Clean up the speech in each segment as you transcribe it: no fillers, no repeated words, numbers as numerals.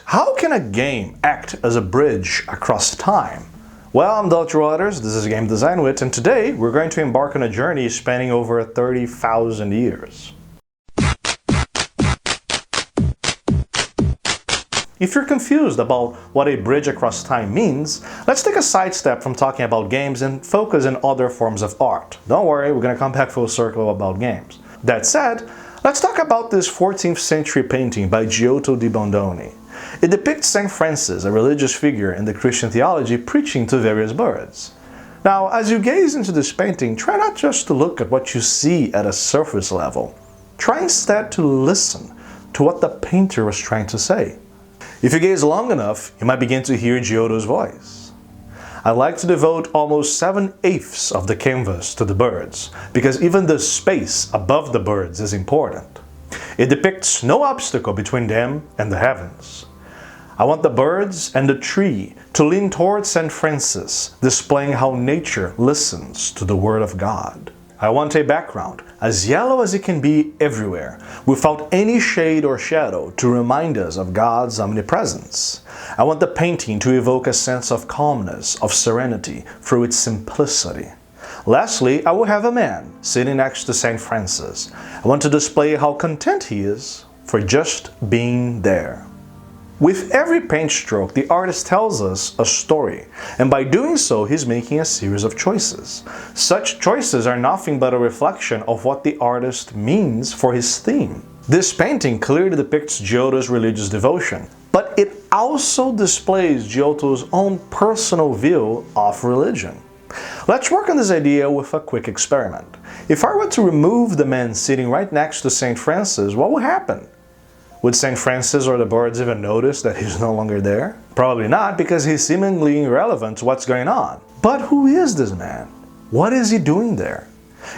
How can a game act as a bridge across time? Well, I'm Dr. Waters, this is Game Design Wit, and today we're going to embark on a journey spanning over 30,000 years. If you're confused about what a bridge across time means, let's take a sidestep from talking about games and focus on other forms of art. Don't worry, we're going to come back full circle about games. That said, let's talk about this 14th century painting by Giotto di Bondone. It depicts Saint Francis, a religious figure in the Christian theology, preaching to various birds. Now, as you gaze into this painting, try not just to look at what you see at a surface level. Try instead to listen to what the painter was trying to say. If you gaze long enough, you might begin to hear Giotto's voice. I like to devote almost 7/8 of the canvas to the birds, because even the space above the birds is important. It depicts no obstacle between them and the heavens. I want the birds and the tree to lean towards St. Francis, displaying how nature listens to the Word of God. I want a background as yellow as it can be everywhere, without any shade or shadow to remind us of God's omnipresence. I want the painting to evoke a sense of calmness, of serenity, through its simplicity. Lastly, I will have a man sitting next to St. Francis. I want to display how content he is for just being there. With every paint stroke, the artist tells us a story, and by doing so, he's making a series of choices. Such choices are nothing but a reflection of what the artist means for his theme. This painting clearly depicts Giotto's religious devotion, but it also displays Giotto's own personal view of religion. Let's work on this idea with a quick experiment. If I were to remove the man sitting right next to St. Francis, what would happen? Would St. Francis or the birds even notice that he's no longer there? Probably not, because he's seemingly irrelevant to what's going on. But who is this man? What is he doing there?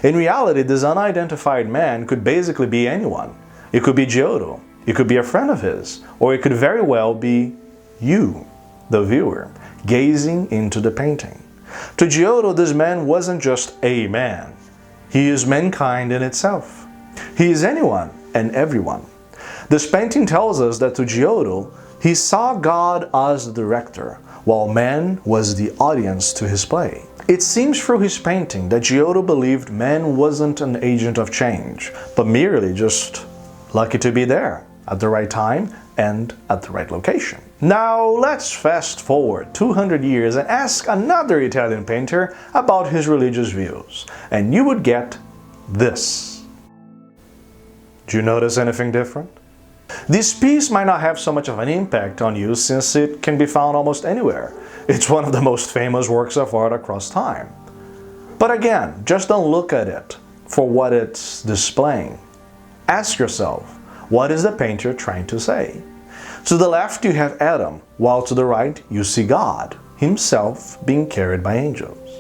In reality, this unidentified man could basically be anyone. It could be Giotto, it could be a friend of his, or it could very well be you, the viewer, gazing into the painting. To Giotto, this man wasn't just a man. He is mankind in itself. He is anyone and everyone. This painting tells us that to Giotto, he saw God as the director, while man was the audience to his play. It seems through his painting that Giotto believed man wasn't an agent of change, but merely just lucky to be there at the right time and at the right location. Now let's fast forward 200 years and ask another Italian painter about his religious views, and you would get this. Do you notice anything different? This piece might not have so much of an impact on you since it can be found almost anywhere. It's one of the most famous works of art across time. But again, just don't look at it for what it's displaying. Ask yourself, what is the painter trying to say? To the left you have Adam, while to the right you see God, himself being carried by angels.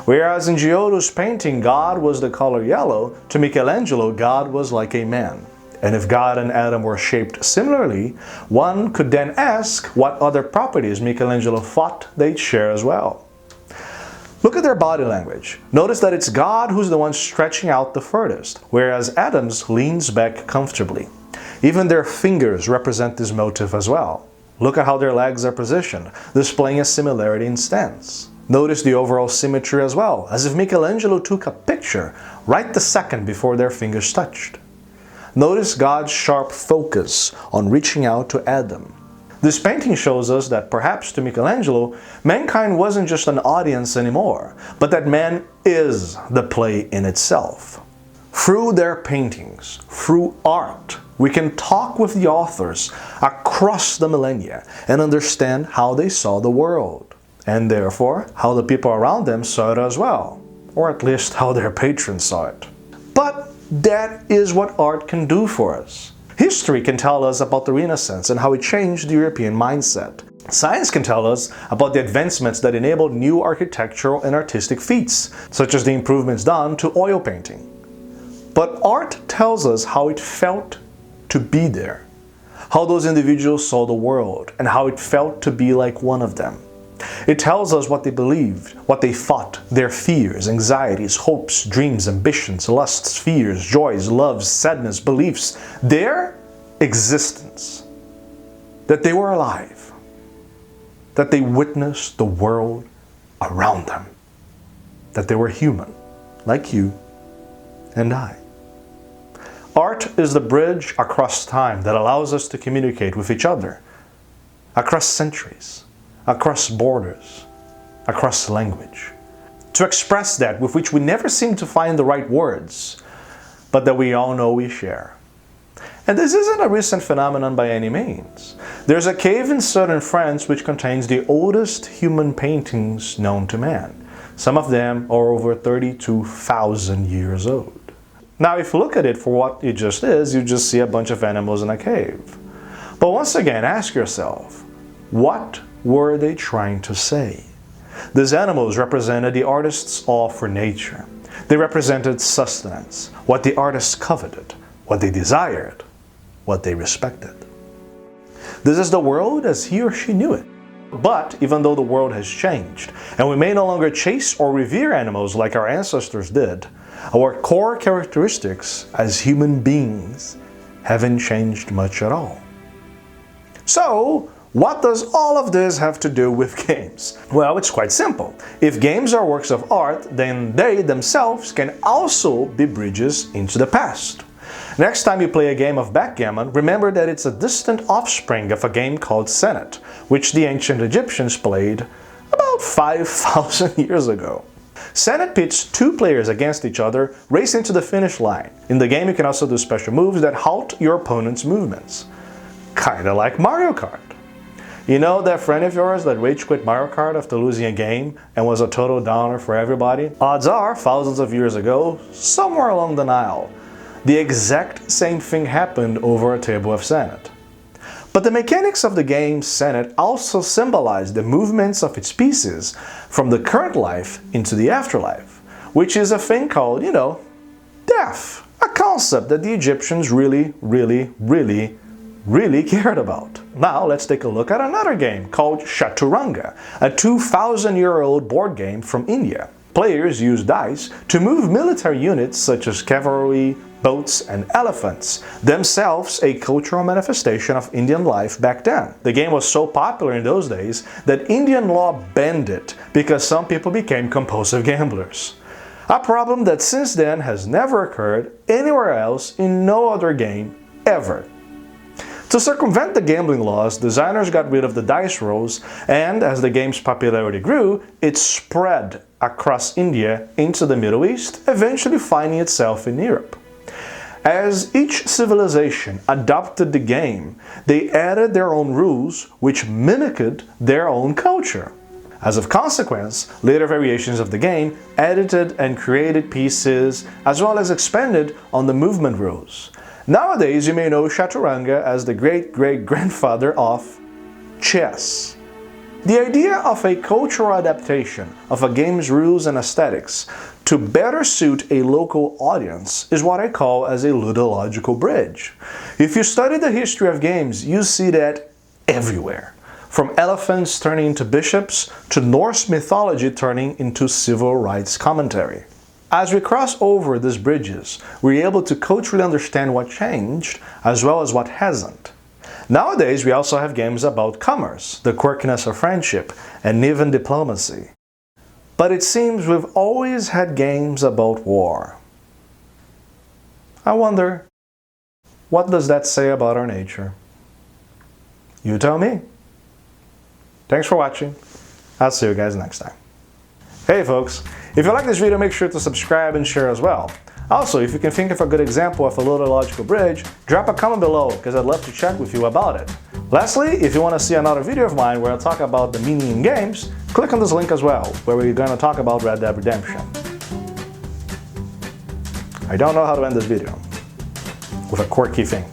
Whereas in Giotto's painting God was the color yellow, to Michelangelo God was like a man. And if God and Adam were shaped similarly, one could then ask what other properties Michelangelo thought they'd share as well. Look at their body language. Notice that it's God who's the one stretching out the furthest, whereas Adam's leans back comfortably. Even their fingers represent this motif as well. Look at how their legs are positioned, displaying a similarity in stance. Notice the overall symmetry as well, as if Michelangelo took a picture right the second before their fingers touched. Notice God's sharp focus on reaching out to Adam. This painting shows us that perhaps to Michelangelo, mankind wasn't just an audience anymore, but that man is the play in itself. Through their paintings, through art, we can talk with the authors across the millennia and understand how they saw the world, and therefore how the people around them saw it as well, or at least how their patrons saw it. But that is what art can do for us. History can tell us about the Renaissance and how it changed the European mindset. Science can tell us about the advancements that enabled new architectural and artistic feats, such as the improvements done to oil painting. But art tells us how it felt to be there, how those individuals saw the world, and how it felt to be like one of them. It tells us what they believed, what they thought, their fears, anxieties, hopes, dreams, ambitions, lusts, fears, joys, loves, sadness, beliefs, their existence. that they were alive, that they witnessed the world around them, that they were human, like you and I. Art is the bridge across time that allows us to communicate with each other, across centuries, across borders, across language, to express that with which we never seem to find the right words, but that we all know we share. And this isn't a recent phenomenon by any means. There's a cave in southern France which contains the oldest human paintings known to man. Some of them are over 32,000 years old. Now, if you look at it for what it just is, you just see a bunch of animals in a cave. But once again, ask yourself, what were they trying to say? These animals represented the artist's awe for nature. They represented sustenance, what the artist coveted, what they desired, what they respected. This is the world as he or she knew it. But even though the world has changed, and we may no longer chase or revere animals like our ancestors did, our core characteristics as human beings haven't changed much at all. So, what does all of this have to do with games? Well, it's quite simple. If games are works of art, then they themselves can also be bridges into the past. Next time you play a game of backgammon, remember that it's a distant offspring of a game called senet, which the ancient Egyptians played about 5,000 years ago. Senet pits two players against each other, racing to the finish line. In the game you can also do special moves that halt your opponent's movements. Kinda like Mario Kart. You know that friend of yours that rage quit Mario Kart after losing a game and was a total downer for everybody? Odds are, thousands of years ago, somewhere along the Nile, the exact same thing happened over a table of senet. But the mechanics of the game senet also symbolize the movements of its pieces from the current life into the afterlife, which is a thing called, death, a concept that the Egyptians really cared about. Now let's take a look at another game called Chaturanga, a 2,000-year-old board game from India. Players use dice to move military units such as cavalry, boats, and elephants, themselves a cultural manifestation of Indian life back then. The game was so popular in those days that Indian law banned it because some people became compulsive gamblers. A problem that since then has never occurred anywhere else in no other game ever. To circumvent the gambling laws, designers got rid of the dice rolls, and as the game's popularity grew, it spread across India into the Middle East, eventually finding itself in Europe. As each civilization adopted the game, they added their own rules which mimicked their own culture. As a consequence, later variations of the game edited and created pieces as well as expanded on the movement rules. Nowadays, you may know Chaturanga as the great-great-grandfather of chess. The idea of a cultural adaptation of a game's rules and aesthetics to better suit a local audience is what I call as a ludological bridge. If you study the history of games, you see that everywhere. From elephants turning into bishops to Norse mythology turning into civil rights commentary. As we cross over these bridges, we're able to culturally understand what changed as well as what hasn't. Nowadays, we also have games about commerce, the quirkiness of friendship, and even diplomacy. But it seems we've always had games about war. I wonder, what does that say about our nature? You tell me. Thanks for watching. I'll see you guys next time. Hey folks, if you like this video, make sure to subscribe and share as well. Also, if you can think of a good example of a ludological bridge, drop a comment below because I'd love to chat with you about it. Lastly, if you want to see another video of mine where I talk about the meaning in games, click on this link as well, where we're going to talk about Red Dead Redemption. I don't know how to end this video with a quirky thing.